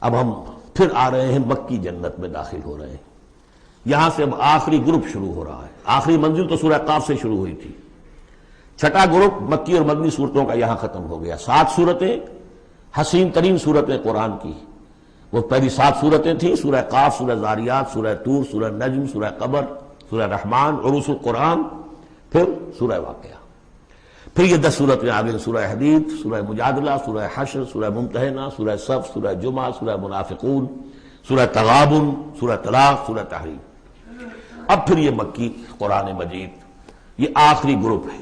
اب ہم پھر آ رہے ہیں مکی جنت میں داخل ہو رہے ہیں. یہاں سے اب آخری گروپ شروع ہو رہا ہے. آخری منزل تو سورہ قاف سے شروع ہوئی تھی. چھٹا گروپ مکی اور مدنی صورتوں کا یہاں ختم ہو گیا. 7 صورتیں حسین ترین صورتیں قرآن کی. وہ پہلی 7 صورتیں تھیں: سورہ قاف، سورہ ذاریات، سورہ طور، سورہ نجم، سورہ قمر، سورہ رحمان، عروس القرآن، پھر سورہ واقعہ. پھر یہ 10 صورتیں آگے: سورہ حدید، سورہ مجادلہ، سورہ حشر، سورہ ممتحنہ، سورہ صف، سورہ جمعہ، سورہ منافقون، سورہ تغابن، سورہ طلاق، سورہ تحریم. اب پھر یہ مکی قرآن مجید، یہ آخری گروپ ہے.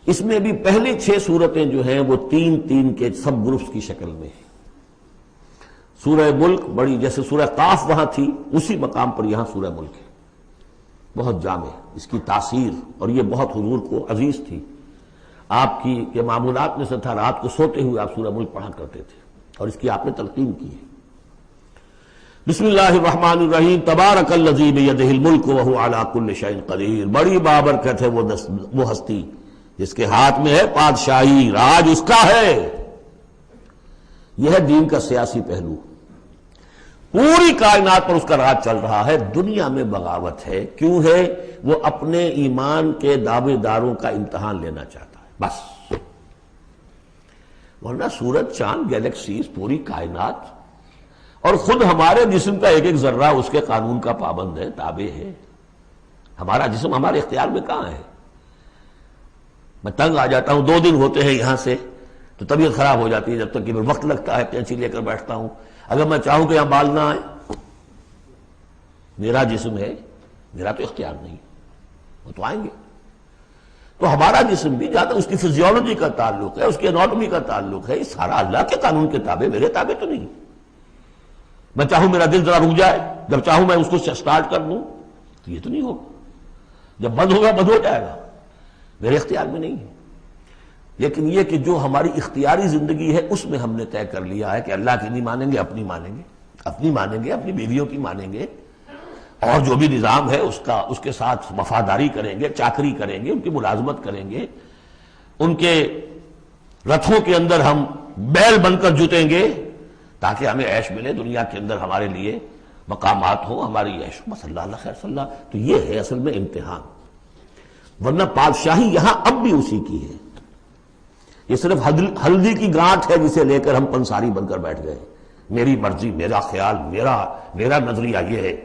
اس میں بھی پہلی 6 صورتیں جو ہیں وہ 3 کے سب گروپس کی شکل میں ہیں. سورہ ملک بڑی، جیسے سورہ قاف وہاں تھی اسی مقام پر یہاں سورہ ملک ہے. بہت جامع اس کی تاثیر، اور یہ بہت حضور کو عزیز تھی. آپ کی یہ معمولات میں سے تھا، رات کو سوتے ہوئے آپ سورہ ملک پڑھا کرتے تھے اور اس کی آپ نے تلقین کی ہے. بسم اللہ الرحمن الرحیم. تبارک الذی بیدہ الملک وہو علی کل شیء قدیر. بڑی بابرکت ہے وہ ہستی جس کے ہاتھ میں ہے بادشاہی، راج اس کا ہے. یہ ہے دین کا سیاسی پہلو. پوری کائنات پر اس کا راج چل رہا ہے. دنیا میں بغاوت ہے. کیوں ہے؟ وہ اپنے ایمان کے دعوے داروں کا امتحان لینا چاہتا ہے بس. ورنہ سورج، چاند، گیلیکسیز، پوری کائنات اور خود ہمارے جسم کا ایک ذرہ اس کے قانون کا پابند ہے، تابع ہے. ہمارا جسم ہمارے اختیار میں کہاں ہے؟ میں تنگ آ جاتا ہوں، 2 دن ہوتے ہیں یہاں سے تو طبیعت خراب ہو جاتی ہے، جب تک کہ پھر وقت لگتا ہے کینچی لے کر بیٹھتا ہوں. اگر میں چاہوں کہ یہاں بال نہ آئے، میرا جسم ہے، میرا تو اختیار نہیں، وہ تو آئیں گے. تو ہمارا جسم بھی جہاں تک اس کی فزیولوجی کا تعلق ہے، اس کی اناٹمی کا تعلق ہے، یہ سارا اللہ کے قانون کے تابع، میرے تابع تو نہیں. میں چاہوں میرا دل ذرا رک جائے، جب چاہوں میں اس کو سٹارٹ کر دوں تو یہ تو نہیں ہوگا. جب بند ہوگا بند ہو جائے گا، میرے اختیار میں نہیں ہے. لیکن یہ کہ جو ہماری اختیاری زندگی ہے اس میں ہم نے طے کر لیا ہے کہ اللہ کی نہیں مانیں گے، اپنی مانیں گے، اپنی مانیں گے، اپنی بیویوں کی مانیں گے، اور جو بھی نظام ہے اس کے ساتھ وفاداری کریں گے، چاکری کریں گے، ان کی ملازمت کریں گے، ان کے رتھوں کے اندر ہم بیل بن کر جوتیں گے تاکہ ہمیں عیش ملے، دنیا کے اندر ہمارے لیے مقامات ہوں، ہماری عیش بس. اللہ خیر صلی اللہ. تو یہ ہے اصل میں امتحان. ورنہ بادشاہی یہاں اب بھی اسی کی ہے. یہ صرف ہلدی کی گانٹھ ہے جسے لے کر ہم پنساری بن کر بیٹھ گئے. میری مرضی، میرا خیال، میرا نظریہ یہ ہے.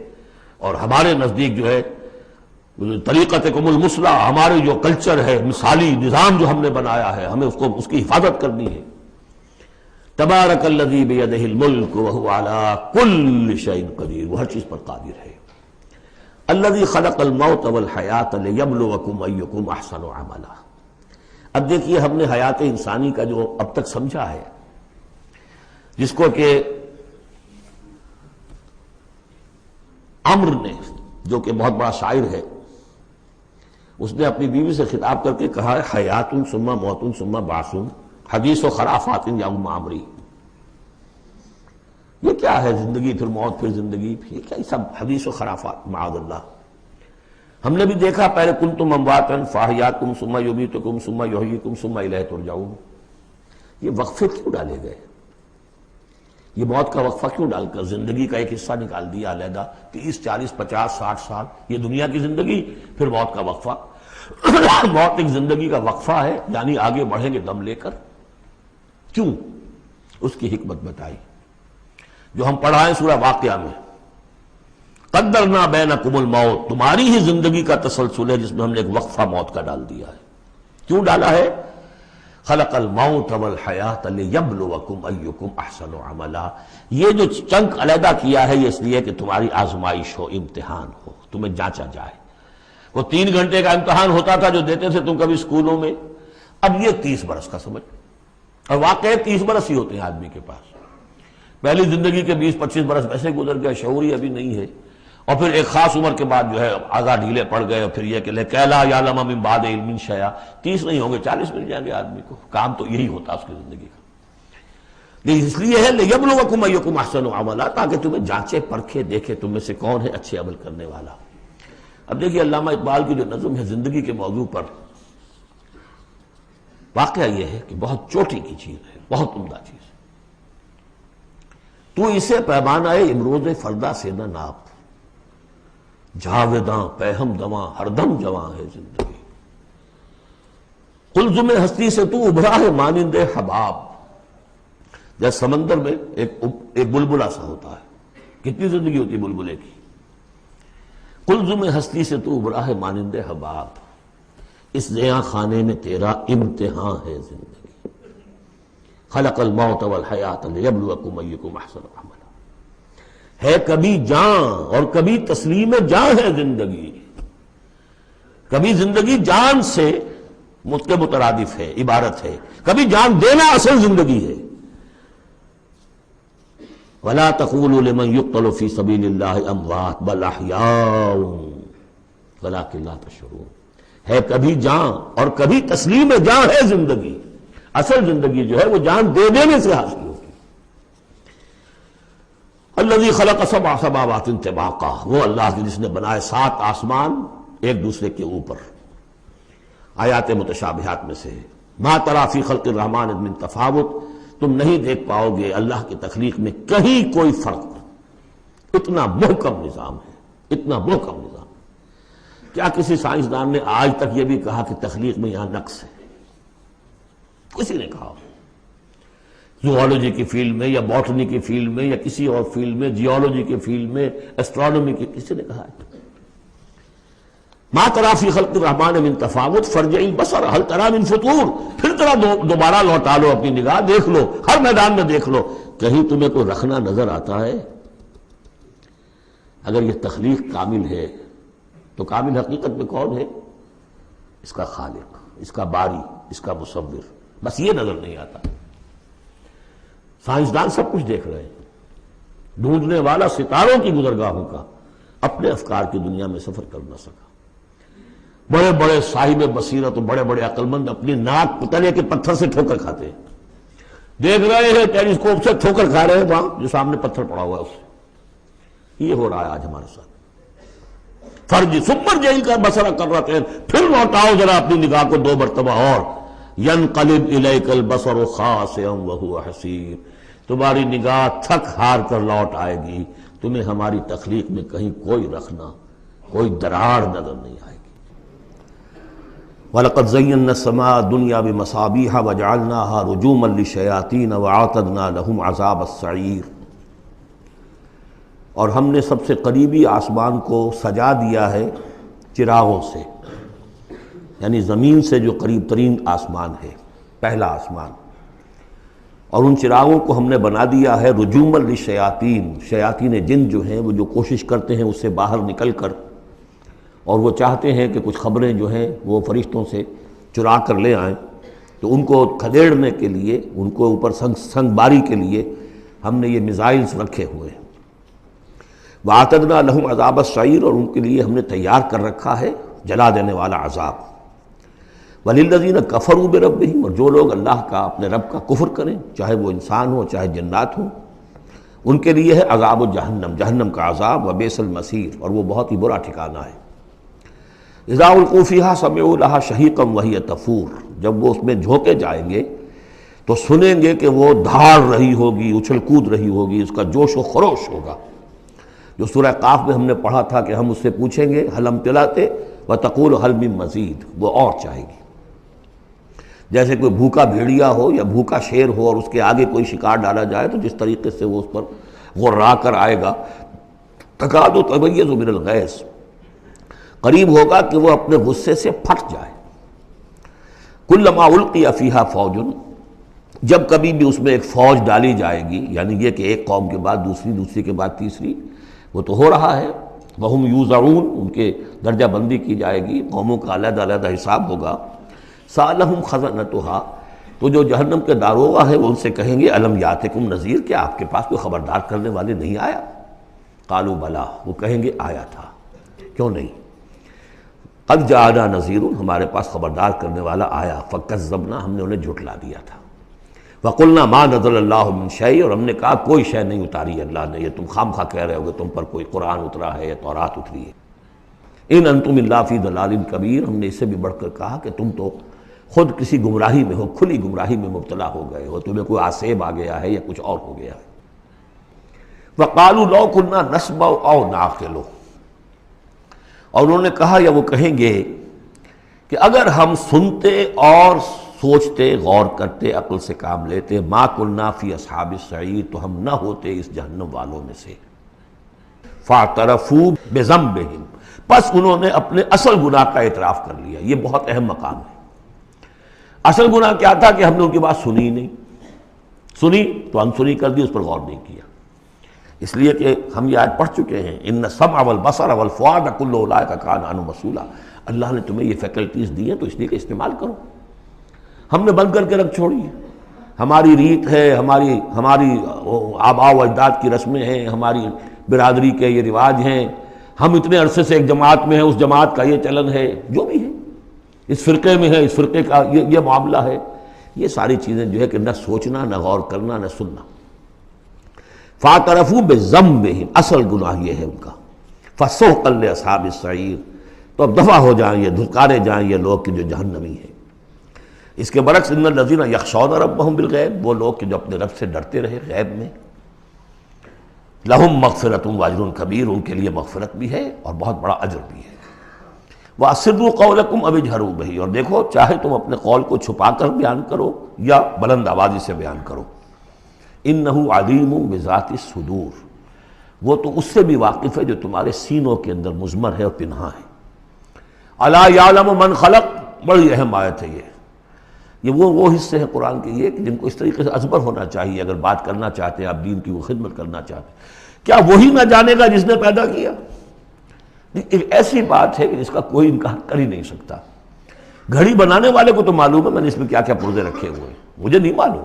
اور ہمارے نزدیک جو ہے طریقتکم المثلی، ہمارے جو کلچر ہے، مثالی نظام جو ہم نے بنایا ہے، ہمیں اس کی حفاظت کرنی ہے. تبارک الذی بیدہ الملک وہو علی کل شیء قدیر. وہ ہر چیز پر قادر ہے. الذی خلق الموت والحیاۃ لیبلوکم ایکم احسن عملا. اب دیکھیے ہم نے حیات انسانی کا جو اب تک سمجھا ہے، جس کو کہ عمر نے، جو کہ بہت بڑا شاعر ہے، اس نے اپنی بیوی سے خطاب کر کے کہا ہے: حیات ثم موت ثم بعث حدیث و خرافات یا ام عمری. یہ کیا ہے؟ زندگی پھر موت پھر زندگی، یہ کیا سب حدیث و خرافات، معاذ اللہ. ہم نے بھی دیکھا پہلے کنتم امواتا فاحیاکم ثم یمیتکم ثم یحییکم ثم الیہ ترجعون. یہ وقفے کیوں ڈالے گئے؟ یہ موت کا وقفہ کیوں ڈال کر زندگی کا ایک حصہ نکال دیا علیحدہ؟ 30 40 50 60 سال یہ دنیا کی زندگی، پھر موت کا وقفہ. موت ایک زندگی کا وقفہ ہے، یعنی آگے بڑھیں گے دم لے کر. کیوں؟ اس کی حکمت بتائی جو ہم پڑھائیں سورہ واقعہ میں. قدرنا بینکم الموت، تمہاری ہی زندگی کا تسلسل ہے جس میں ہم نے ایک وقفہ موت کا ڈال دیا ہے. کیوں ڈالا ہے؟ خلق الموت والحیاۃ لیبلوکم ایکم احسن عملا. یہ جو چنک علیحدہ کیا ہے یہ اس لیے کہ تمہاری آزمائش ہو، امتحان ہو، تمہیں جانچا جائے. وہ 3 گھنٹے کا امتحان ہوتا تھا جو دیتے تھے تم کبھی اسکولوں میں، اب یہ 30 برس کا سمجھ. اور واقعی 30 برس ہی ہوتے ہیں آدمی کے پاس. پہلی زندگی کے 20-25 برس ویسے گزر گئے، شعوری ابھی نہیں ہے، اور پھر ایک خاص عمر کے بعد جو ہے آگاہ ڈھیلے پڑ گئے، اور پھر یہ کہ لا یعلم من بعد علم شیئا. 30 نہیں ہوں گے، 40 مل جائیں گے آدمی کو. کام تو یہی ہوتا اس کی زندگی کا. لیکن اس لیے ہے لیبلوکم ایکم احسن عملا، تاکہ تمہیں جانچے پرکھے دیکھے تم میں سے کون ہے اچھے عمل کرنے والا. اب دیکھیے علامہ اقبال کی جو نظم ہے زندگی کے موضوع پر، واقعہ یہ ہے کہ بہت چوٹی کی چیز ہے، بہت عمدہ چیز. تو اسے پیمانہ امروز فردہ سے نہ ناپ، جاویداں پہم دواں ہر دم جواں ہے زندگی، قلزم ہستی سے تو ابھرا ہے مانند حباب۔ جیسے سمندر میں ایک بلبلا سا ہوتا ہے، کتنی زندگی ہوتی ہے بلبلے کی، قلزم ہستی سے تو ابھرا ہے مانند حباب، اس زیاں خانے میں تیرا امتحان ہے زندگی، خلق الموت والحیات لیبلوکم ایکم احسن عملا۔ ہے کبھی جاں اور کبھی تسلیم جاں ہے زندگی، کبھی زندگی جان سے مترادف ہے، عبارت ہے، کبھی جان دینا اصل زندگی ہے۔ وَلَا تَقُولُوا لِمَنْ يُقْتَلُ فِي سَبِيلِ اللَّهِ أَمْوَاتٌ بَلْ أَحْيَاءٌ وَلَٰكِن لَا تَشْعُرُونَ۔ ہے کبھی جان اور کبھی تسلیم جان ہے زندگی، اصل زندگی جو ہے وہ جان دے دینے سے حاصل ہوگی۔ الذی خلق سبع سماوات طباقا، وہ اللہ جس نے بنائے 7 آسمان ایک دوسرے کے اوپر۔ آیات متشابہات میں سے ہے، ما تری فی خلق الرحمن من تفاوت، تم نہیں دیکھ پاؤ گے اللہ کی تخلیق میں کہیں کوئی فرق، اتنا محکم نظام ہے، اتنا محکم نظام۔ کیا کسی سائنسدان نے آج تک یہ بھی کہا کہ تخلیق میں یہاں نقص ہے؟ کسی نے کہا؟ زوالوجی کی فیلڈ میں یا باٹنی کی فیلڈ میں یا کسی اور فیلڈ میں، جیولوجی کی فیلڈ میں، اسٹرانومی کی، کسی نے کہا ہے؟ ما تری فی خلق الرحمن من تفاوت فارجع البصر هل تری من فطور، پھر ذرا دوبارہ لوٹا لو اپنی نگاہ، دیکھ لو، ہر میدان میں دیکھ لو، کہیں تمہیں کوئی رکھنا نظر آتا ہے؟ اگر یہ تخلیق کامل ہے تو کامل حقیقت میں کون ہے؟ اس کا خالق، اس کا باری، اس کا مصور، بس یہ نظر نہیں آتا۔ سائنسدان سب کچھ دیکھ رہے ہیں، ڈھونڈنے والا ستاروں کی گزرگاہوں کا اپنے افکار کی دنیا میں سفر کر نہ سکا۔ بڑے بڑے صاحب بصیرت و بڑے بڑے عقل مند اپنی ناک پتلے کے پتھر سے ٹھوکر کھاتے ہیں، دیکھ رہے ہیں ٹیلیسکوپ سے ٹھوکر کھا رہے ہیں وہاں جو سامنے پتھر پڑا ہوا ہے اس سے۔ یہ ہو رہا ہے آج ہمارے ساتھ۔ فرج سپر جیل کا بسرا کر رہتے ہیں، پھر لوٹاؤ ذرا اپنی نگاہ کو 2 مرتبہ اور، ینقلب الیک البصر خاسئا وہو حسیر، تمہاری نگاہ تھک ہار کر لوٹ آئے گی، تمہیں ہماری تخلیق میں کہیں کوئی رکھنا، کوئی دراڑ نظر نہیں آئے گی۔ وَلَقَدْ زَيَّنَّا السَّمَاءَ الدُّنْيَا بِمَصَابِيحَ وَجَعَلْنَاهَا رُجُومًا لِلشَّيَاطِينَ وَأَعْتَدْنَا لَهُمْ عَذَابَ السَّعِيرِ، اور ہم نے سب سے قریبی آسمان کو سجا دیا ہے چراغوں سے، یعنی زمین سے جو قریب ترین آسمان ہے، پہلا آسمان، اور ان چراغوں کو ہم نے بنا دیا ہے رجوما للشیاطین، شیاطین جن جو ہیں وہ جو کوشش کرتے ہیں اس سے باہر نکل کر، اور وہ چاہتے ہیں کہ کچھ خبریں جو ہیں وہ فرشتوں سے چرا کر لے آئیں، تو ان کو کھدیڑنے کے لیے، ان کو اوپر سنگ باری کے لیے ہم نے یہ میزائلز رکھے ہوئے ہیں۔ وَأَعْتَدْنَا لَهُمْ عَذَابَ السَّعِيرِ، اور ان کے لیے ہم نے تیار کر رکھا ہے جلا دینے والا عذاب۔ وَلِلَّذِينَ كَفَرُوا بِرَبِّهِمْ، اور جو لوگ اللہ کا، اپنے رب کا کفر کریں، چاہے وہ انسان ہو چاہے جنات ہوں، ان کے لیے ہے عذاب جہنم، جہنم کا عذاب، وبئس المصیر، اور وہ بہت ہی برا ٹھکانہ ہے۔ اذا القوا فیہا سمعوا لہا شہیقا وہی تفور، جب وہ اس میں جھونکے جائیں گے تو سنیں گے کہ وہ دھاڑ رہی ہوگی، اچھل کود رہی ہوگی، اس کا جوش و خروش ہوگا، جو سورہ قاف میں ہم نے پڑھا تھا کہ ہم اس سے پوچھیں گے حل امتلأت وتقول حل من مزید، وہ اور چاہے گی۔ جیسے کوئی بھوکا بھیڑیا ہو یا بھوکا شیر ہو اور اس کے آگے کوئی شکار ڈالا جائے تو جس طریقے سے وہ اس پر غرا کر آئے گا، تکاد تمیز من الغیظ، قریب ہوگا کہ وہ اپنے غصے سے پھٹ جائے۔ کلما القی فیہا فوج، جب کبھی بھی اس میں ایک فوج ڈالی جائے گی، یعنی یہ کہ ایک قوم کے بعد دوسری، دوسری کے بعد تیسری، وہ تو ہو رہا ہے، وہم یوزعون، ان کے درجہ بندی کی جائے گی، قوموں کا علیحدہ علیحدہ حساب ہوگا۔ سألہم خزنتہا، تو جو جہنم کے داروغہ ہے وہ ان سے کہیں گے الم یاتکم نذیر، کیا آپ کے پاس کوئی خبردار کرنے والے نہیں آیا؟ قالوا بلا، وہ کہیں گے آیا تھا، کیوں نہیں؟ قد جاءنا نذیر، ہمارے پاس خبردار کرنے والا آیا، فکذبنا، ہم نے انہیں جھٹلا دیا تھا۔ وقلنا ما نزل اللہ من شیء، اور ہم نے کہا کوئی شے نہیں اتاری اللہ نے، یہ تم خام خواہ کہہ رہے ہو کہ تم پر کوئی قرآن اترا ہے یا تورات اتری ہے۔ ان انتم الا فی ضلال کبیر، ہم نے اس سے بھی بڑھ کر گمراہ کہ تم تو خود کسی گمراہی میں ہو، کھلی گمراہی میں مبتلا ہو گئے ہو، تمہیں کوئی آسیب آ گیا ہے یا کچھ اور ہو گیا ہے۔ وقالوا لو كنا نسمع او نعقل، اور انہوں نے کہا یا وہ کہیں گے کہ اگر ہم سنتے اور سوچتے، غور کرتے، عقل سے کام لیتے، ما كنا فی اصحاب السعیر، تو ہم نہ ہوتے اس جہنم والوں میں سے۔ فاعترفوا بذنبہم، پس انہوں نے اپنے اصل گناہ کا اعتراف کر لیا۔ یہ بہت اہم مقام ہے۔ اصل گناہ کیا تھا کہ ہم نے ان کی بات سنی نہیں، سنی تو انسنی کر دی، اس پر غور نہیں کیا۔ اس لیے کہ ہم یہ آیت پڑھ چکے ہیں، ان السمع والبصر والفؤاد کل اولئک کان عنہ مسئولا۔ اللہ نے تمہیں یہ فیکلٹیز دی ہیں تو اس لیے کہ استعمال کرو۔ ہم نے بند کر کے رکھ چھوڑی ہے۔ ہماری ریت ہے، ہماری آباء و اجداد کی رسمیں ہیں، ہماری برادری کے یہ رواج ہیں، ہم اتنے عرصے سے ایک جماعت میں ہیں، اس جماعت کا یہ چلن ہے، جو بھی ہے، اس فرقے میں ہے، اس فرقے کا یہ معاملہ ہے۔ یہ ساری چیزیں جو ہے کہ نہ سوچنا، نہ غور کرنا، نہ سننا۔ فاعترفوا بذنبہم، اصل گناہ یہ ہے ان کا۔ فسحقا لاصحاب السعیر، تو اب دفع ہو جائیں، یہ دھکارے جائیں یہ لوگ کہ جو جہنمی ہیں۔ اس کے برعکس ان الذین یخشون ربہم بالغیب، وہ لوگ کہ جو اپنے رب سے ڈرتے رہے غیب میں، لہم مغفرۃ واجر کبیر، ان کے لیے مغفرت بھی ہے اور بہت بڑا اجر بھی ہے۔ واسروا قولکم او اجہروا بہ، اور دیکھو چاہے تم اپنے قول کو چھپا کر بیان کرو یا بلند آوازی سے بیان کرو۔ انہ علیم بذات الصدور، وہ تو اس سے بھی واقف ہے جو تمہارے سینوں کے اندر مضمر ہے اور پنہاں ہے۔ الا یعلم من خلق، بڑی اہم آیت ہے یہ وہ حصے ہیں قرآن کے یہ کہ جن کو اس طریقے سے ازبر ہونا چاہیے اگر بات کرنا چاہتے ہیں، آپ دین کی وہ خدمت کرنا چاہتے ہیں۔ کیا وہی نہ جانے گا جس نے پیدا کیا؟ ایک ایسی بات ہے کہ جس کا کوئی انکار کر ہی نہیں سکتا۔ گھڑی بنانے والے کو تو معلوم ہے میں نے اس میں کیا کیا پرزے رکھے ہوئے ہیں، مجھے نہیں معلوم،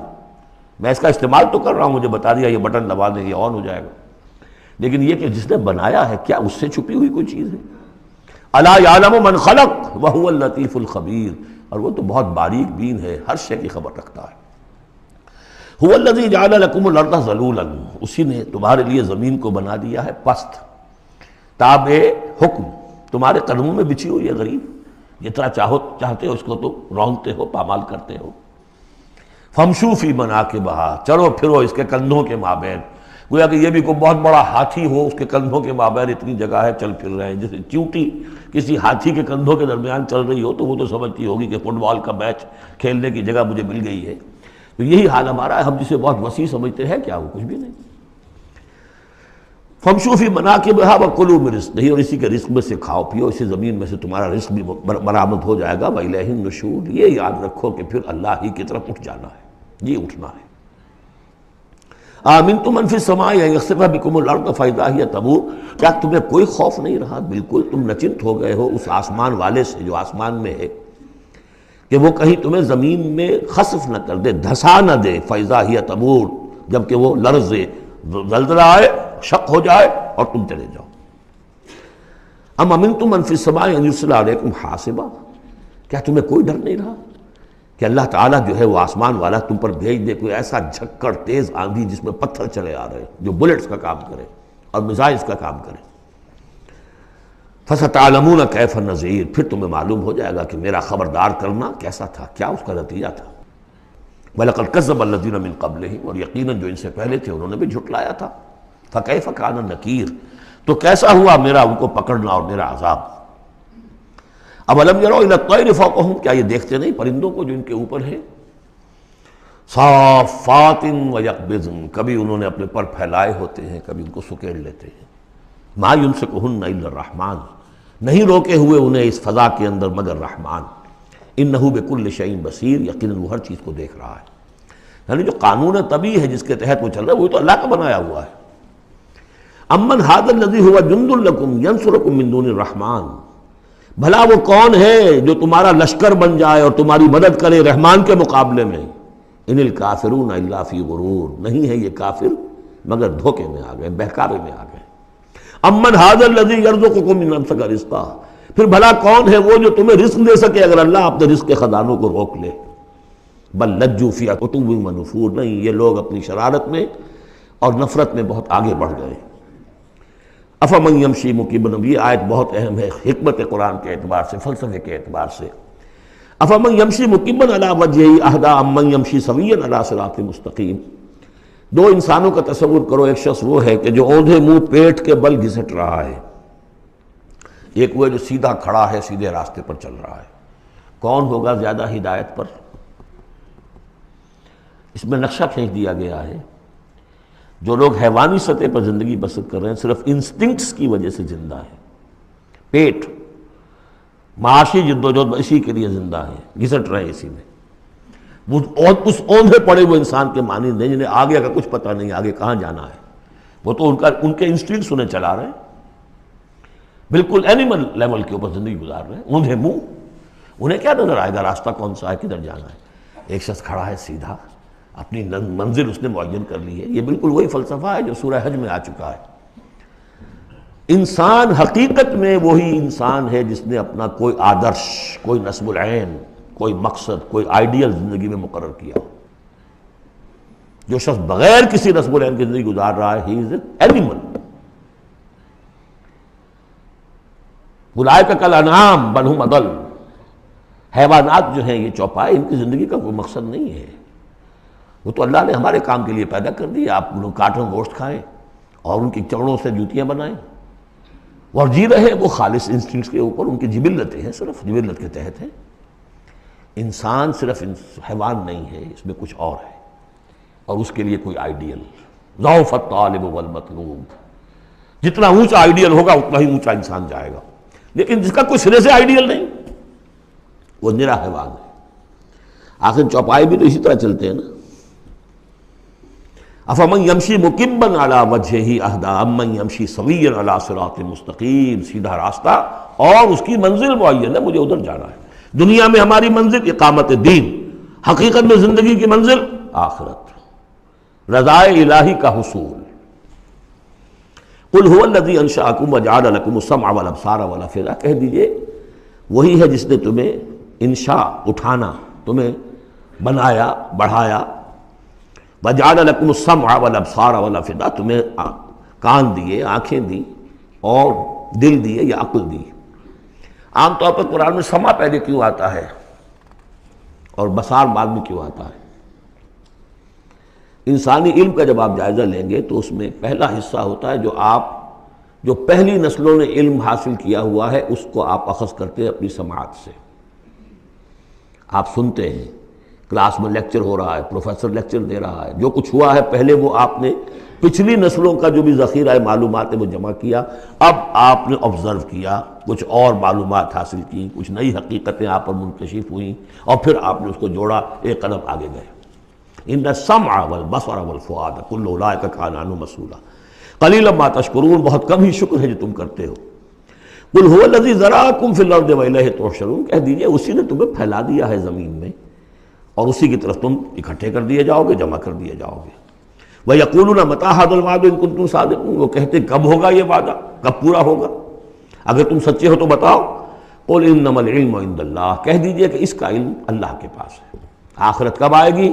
میں اس کا استعمال تو کر رہا ہوں، مجھے بتا دیا یہ بٹن دبا دیں یہ آن ہو جائے گا، لیکن یہ کہ جس نے بنایا ہے کیا اس سے چھپی ہوئی کوئی چیز ہے؟ الا یعلم من خلق وہو اللطیف الخبیر، اور وہ تو بہت باریک بین ہے، ہر شے کی خبر رکھتا ہے۔ هو الذی جعل لکم الارض ذلولا، اسی نے تمہارے لیے زمین کو بنا دیا ہے پست، تابع حکم، تمہارے قدموں میں بچھی ہوئی ہے غریب، جتنا چاہتے ہو اس کو تو رونگتے ہو، پامال کرتے ہو۔ فامشوا فی مناکبہا، چلو پھرو اس کے کندھوں کے مابین، گویا کہ یہ بھی کوئی بہت بڑا ہاتھی ہو، اس کے کندھوں کے مابین اتنی جگہ ہے، چل پھر رہے ہیں۔ جیسے چیونٹی کسی ہاتھی کے کندھوں کے درمیان چل رہی ہو تو وہ تو سمجھتی ہوگی کہ فٹ بال کا میچ کھیلنے کی جگہ مجھے مل گئی ہے۔ تو یہی حال ہمارا ہے، ہم جسے بہت وسیع سمجھتے ہیں کیا وہ کچھ بھی نہیں۔ فامشوا فی مناکبہا وکلوا من رزقہ، اور اسی کے رزق میں سے کھاؤ پیو، اسی زمین میں سے تمہارا رزق بھی برآمد ہو جائے گا۔ وإلیہ النشور، یہ یاد رکھو کہ پھر اللہ ہی کی طرف اٹھ جانا ہے، یہ اٹھنا ہے۔ آمنتم من فی السماء ان یخسف بکم الارض فاذا ہی تمور، کیا تمہیں کوئی خوف نہیں رہا؟ بالکل تم نچنت ہو گئے ہو اس آسمان والے سے جو آسمان میں ہے کہ وہ کہیں تمہیں زمین میں خسف نہ کر دے، دھسا نہ دے، فاذا ہی تمور، جبکہ وہ لرزے، زلزلہ آئے، شق ہو جائے اور تم چلے جاؤ۔ ام امنتم من فی السماء ان یرسل علیکم حاصبا، کیا تمہیں کوئی ڈر نہیں رہا کہ اللہ تعالیٰ جو ہے وہ آسمان والا تم پر بھیج دے کوئی ایسا جھکڑ تیز آندھی جس میں پتھر چلے آ رہے جو بلٹس کا کام کرے اور میزائلز کا کام کرے۔ فَسَتَعْلَمُونَ كَيْفَ النَّذِيرُ، پھر تمہیں معلوم ہو جائے گا کہ میرا خبردار کرنا کیسا تھا، کیا اس کا نتیجہ تھا۔ وَلَقَدْ كَذَّبَ الَّذِينَ مِن قَبْلِهِمْ، اور یقیناً جو ان سے پہلے تھے انہوں نے بھی جھٹلایا تھا۔ فَكَيْفَ كَانَ النَّكِيرُ، تو کیسا ہوا میرا ان کو پکڑنا اور میرا عذاب۔ اولم یروا الی الطیر فوقہم، کیا یہ دیکھتے نہیں پرندوں کو جو ان کے اوپر ہے؟ صافات و یقبضن، کبھی انہوں نے اپنے پر پھیلائے ہوتے ہیں، کبھی ان کو سکیڑ لیتے ہیں۔ ما یمسکہن الا الرحمن، نہیں روکے ہوئے انہیں اس فضا کے اندر مگر رحمان۔ انہ بکل شیء بصیر، یقیناً وہ ہر چیز کو دیکھ رہا ہے۔ یعنی جو قانون طبیعی ہے جس کے تحت وہ چل رہا ہے وہ تو اللہ کا بنایا ہوا ہے۔ امن ھذا الذی هو جند لکم ینصرکم من دون الرحمن، بھلا وہ کون ہے جو تمہارا لشکر بن جائے اور تمہاری مدد کرے رحمان کے مقابلے میں؟ ان الکافرون الا فی غرور، نہیں ہے یہ کافر مگر دھوکے میں آ گئے، بہکاوے میں آ گئے۔ امن ھذا الذی یرزقکم من امسک رزقہ، پھر بھلا کون ہے وہ جو تمہیں رزق دے سکے اگر اللہ اپنے رزق کے خزانوں کو روک لے؟ بل لجوا فی عتو و نفور، نہیں یہ لوگ اپنی شرارت میں اور نفرت میں بہت آگے بڑھ گئے۔ افمن یمشی مکبا، یہ آیت بہت اہم ہے حکمت قرآن کے اعتبار سے، فلسفے کے اعتبار سے۔ افمن یمشی مکبا علی وجہہ اہدی امن یمشی سویا علی صراط مستقیم، دو انسانوں کا تصور کرو، ایک شخص وہ ہے کہ جو اوندھے منہ پیٹ کے بل گھسٹ رہا ہے، ایک وہ جو سیدھا کھڑا ہے، سیدھے راستے پر چل رہا ہے۔ کون ہوگا زیادہ ہدایت پر؟ اس میں نقشہ کھینچ دیا گیا ہے، جو لوگ حیوانی سطح پر زندگی بسر کر رہے ہیں صرف انسٹنکٹس کی وجہ سے زندہ ہے، پیٹ معاشی جدوجہد اسی کے لیے زندہ ہے، گھسٹ رہے ہیں اسی میں۔ اس اوندھے پڑے وہ انسان کے معنی نہیں جنہیں آگے کا کچھ پتہ نہیں، آگے کہاں جانا ہے، وہ تو ان کے انسٹنکٹس انہیں چلا رہے ہیں، بالکل اینیمل لیول کے اوپر زندگی گزار رہے ہیں، اوندھے منہ۔ انہیں کیا نظر آئے گا راستہ کون سا ہے، کدھر جانا ہے؟ ایک شخص کھڑا ہے سیدھا، اپنی منزل اس نے معین کر لی ہے۔ یہ بالکل وہی فلسفہ ہے جو سورہ حج میں آ چکا ہے۔ انسان حقیقت میں وہی انسان ہے جس نے اپنا کوئی آدرش، کوئی نصب العین، کوئی مقصد، کوئی آئیڈیل زندگی میں مقرر کیا۔ جو شخص بغیر کسی نصب العین کی زندگی گزار رہا ہے، ہی از این اینیمل۔ اولئک کالانعام بل ھم اضل۔ حیوانات جو ہیں یہ چوپائے، ان کی زندگی کا کوئی مقصد نہیں ہے، وہ تو اللہ نے ہمارے کام کے لیے پیدا کر دی۔ آپ لوگ کاٹن گوشت کھائیں اور ان کی چمڑوں سے جوتیاں بنائیں اور جی رہے ہیں وہ خالص انسٹنکٹس کے اوپر، ان کی جبلتیں ہیں، صرف جبلت کے تحت ہیں۔ انسان صرف حیوان نہیں ہے، اس میں کچھ اور ہے، اور اس کے لیے کوئی آئیڈیل۔ ضعف الطالب والمطلوب، جتنا اونچا آئیڈیل ہوگا اتنا ہی اونچا انسان جائے گا، لیکن جس کا کوئی سرے سے آئیڈیل نہیں وہ نرا حیوان ہے۔ آخر چوپائے بھی تو اسی طرح چلتے ہیں نا۔ افمن یمشی مکبا علی وجہہ اہدی امن یمشی سویا علی صراط مستقیم، سیدھا راستہ اور اس کی منزل معین ہے، مجھے ادھر جانا ہے۔ دنیا میں ہماری منزل اقامت دین، حقیقت میں زندگی کی منزل آخرت، رضائے الہی کا حصول۔ قل هو الذی انشأکم وجعل لکم السمع والابصار والافئدہ، کہہ دیجئے وہی ہے جس نے تمہیں انشاء، اٹھانا، تمہیں بنایا، بڑھایا، وجعل لکم السمع والابصار والافئدہ، تمہیں کان دیے، آنکھیں دی اور دل دیے یا عقل دی۔ عام طور پر قرآن میں سمع پہلے کیوں آتا ہے اور بصار بعد میں کیوں آتا ہے؟ انسانی علم کا جب آپ جائزہ لیں گے تو اس میں پہلا حصہ ہوتا ہے جو پہلی نسلوں نے علم حاصل کیا ہوا ہے، اس کو آپ اخذ کرتے ہیں اپنی سماعت سے۔ آپ سنتے ہیں، کلاس میں لیکچر ہو رہا ہے، پروفیسر لیکچر دے رہا ہے، جو کچھ ہوا ہے پہلے وہ آپ نے پچھلی نسلوں کا جو بھی ذخیرہ معلومات ہے وہ جمع کیا، اب آپ نے آبزرو کیا، کچھ اور معلومات حاصل کی، کچھ نئی حقیقتیں آپ پر منکشف ہوئیں، اور پھر آپ نے اس کو جوڑا، ایک قدم آگے گئے۔ ان السمع والبصر والفؤاد کل اولئک کان عنہ مسئولا قلیلا ما تشکرون، بہت کم ہی شکر ہے جو تم کرتے ہو۔ قل هو الذی ذرأکم فی الارض والیہ تحشرون، کہہ دیجئے اسی نے تمہیں پھیلا دیا ہے زمین میں اور اسی کی طرف تم اکٹھے کر دیے جاؤ گے، جمع کر دیے جاؤ گے۔ وَيَقُولُونَ مَتَىٰ هَٰذَا الْوَعْدُ إِن كُنتُمْ صَادِقِينَ، وہ کہتے کب ہوگا یہ وعدہ، کب پورا ہوگا، اگر تم سچے ہو تو بتاؤ۔ قُلْ إِنَّمَا الْعِلْمُ عِندَ اللَّهِ، کہہ دیجئے کہ اس کا علم اللہ کے پاس ہے۔ آخرت کب آئے گی؟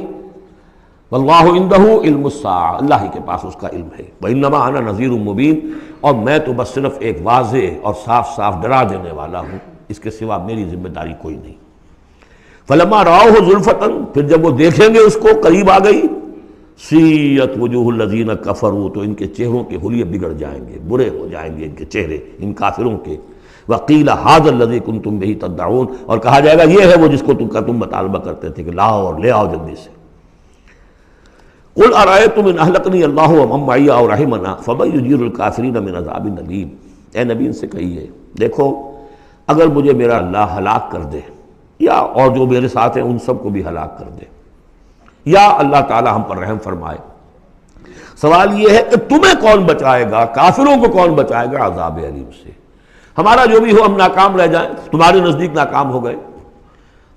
وَاللَّهُ عِندَهُ عِلْمُ السَّاعَةِ، اللہ ہی کے پاس اس کا علم ہے۔ وَإِنَّمَا أَنَا نَذِيرٌ مُّبِينٌ، اور میں تو بس صرف ایک واضح اور صاف صاف ڈرا دینے والا ہوں، اس کے سوا میری ذمہ داری کوئی نہیں۔ فَلَمَّا رَأَوْهُ زُلْفَةً، پھر جب وہ دیکھیں گے اس کو، قریب آ گئی، سیئت وجوہ الذین کفروا، تو ان کے چہروں کے حلیے بگڑ جائیں گے، برے ہو جائیں گے ان کے چہرے، ان کافروں کے۔ وقیل ھذا الذی کنتم بہ تدعون، اور کہا جائے گا یہ ہے وہ جس کو تم مطالبہ کرتے تھے کہ لاؤ اور لے آؤ جلدی سے۔ قل ارأیتم ان اہلکنی اللہ ومن معی او رحمنا فمن یجیر الکافرین من عذاب علیم، اے نبی ان سے کہیے دیکھو اگر مجھے میرا اللہ ہلاک کر دے، یا اور جو میرے ساتھ ہیں ان سب کو بھی ہلاک کر دے، یا اللہ تعالی ہم پر رحم فرمائے، سوال یہ ہے کہ تمہیں کون بچائے گا، کافروں کو کون بچائے گا عذاب علیم سے؟ ہمارا جو بھی ہو ہم ناکام رہ جائیں، تمہارے نزدیک ناکام ہو گئے،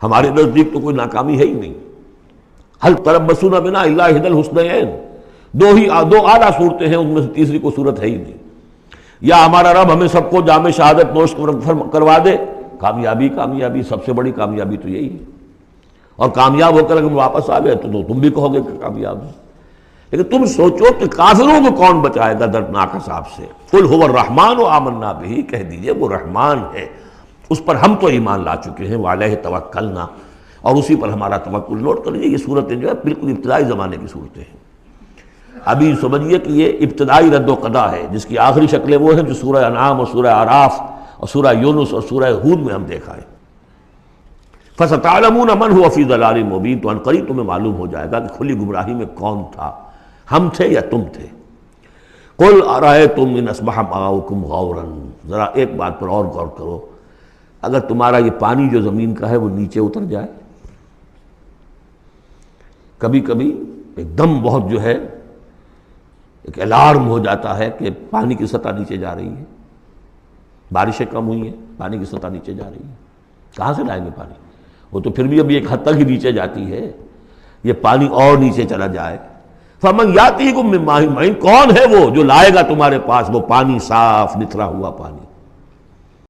ہمارے نزدیک تو کوئی ناکامی ہے ہی نہیں۔ حل تربصون بنا الا احدی الحسنیین، دو اعلیٰ صورتیں ہیں، ان میں سے تیسری کوئی صورت ہے ہی نہیں۔ یا ہمارا رب ہمیں سب کو جام شہادت نوش کروا دے، کامیابی سب سے بڑی کامیابی تو یہی ہے، اور کامیاب ہو کر اگر واپس آ گئے تو تم بھی کہو گے کہ کامیاب ہے۔ لیکن تم سوچو کہ کافروں کو کون بچائے گا دردناک عذاب سے؟ قل هو الرحمن آمنا به، کہہ دیجئے وہ رحمان ہے، اس پر ہم تو ایمان لا چکے ہیں، وعلیہ توکلنا، اور اسی پر ہمارا توکل۔ نوٹ کر لیجیے یہ صورتیں جو ہے بالکل ابتدائی زمانے کی صورتیں ہیں۔ ابھی سمجھیے کہ یہ ابتدائی رد و قضا ہے، جس کی آخری شکلیں وہ ہیں جو سورہ انعام اور سورہ اعراف اور سورہ یونس اور سورہ ہود میں ہم دیکھا ہے۔ فَسَتَعْلَمُونَ مَنْ هُوَ فِي ضَلَالٍ مُبِينٍ، تو عنقریب تمہیں معلوم ہو جائے گا کہ کھلی گمراہی میں کون تھا، ہم تھے یا تم تھے۔ قُلْ أَرَأَيْتُمْ إِنْ أَصْبَحَ مَاؤُكُمْ غَوْرًا، ذرا ایک بات پر اور غور کرو، اگر تمہارا یہ پانی جو زمین کا ہے وہ نیچے اتر جائے، کبھی کبھی ایک دم بہت جو ہے ایک الارم ہو جاتا ہے کہ پانی کی سطح نیچے جا رہی ہے، بارشیں کم ہوئی ہیں، پانی کی سطح نیچے جا رہی ہے، کہاں سے لائیں گے پانی؟ وہ تو پھر بھی ابھی ایک حد تک ہی نیچے جاتی ہے، یہ پانی اور نیچے چلا جائے۔ فَمَنْ يَأْتِيكُم مِّن مَّاءٍ مَّعِينٍ، کون ہے وہ جو لائے گا تمہارے پاس وہ پانی صاف نتھرا ہوا پانی؟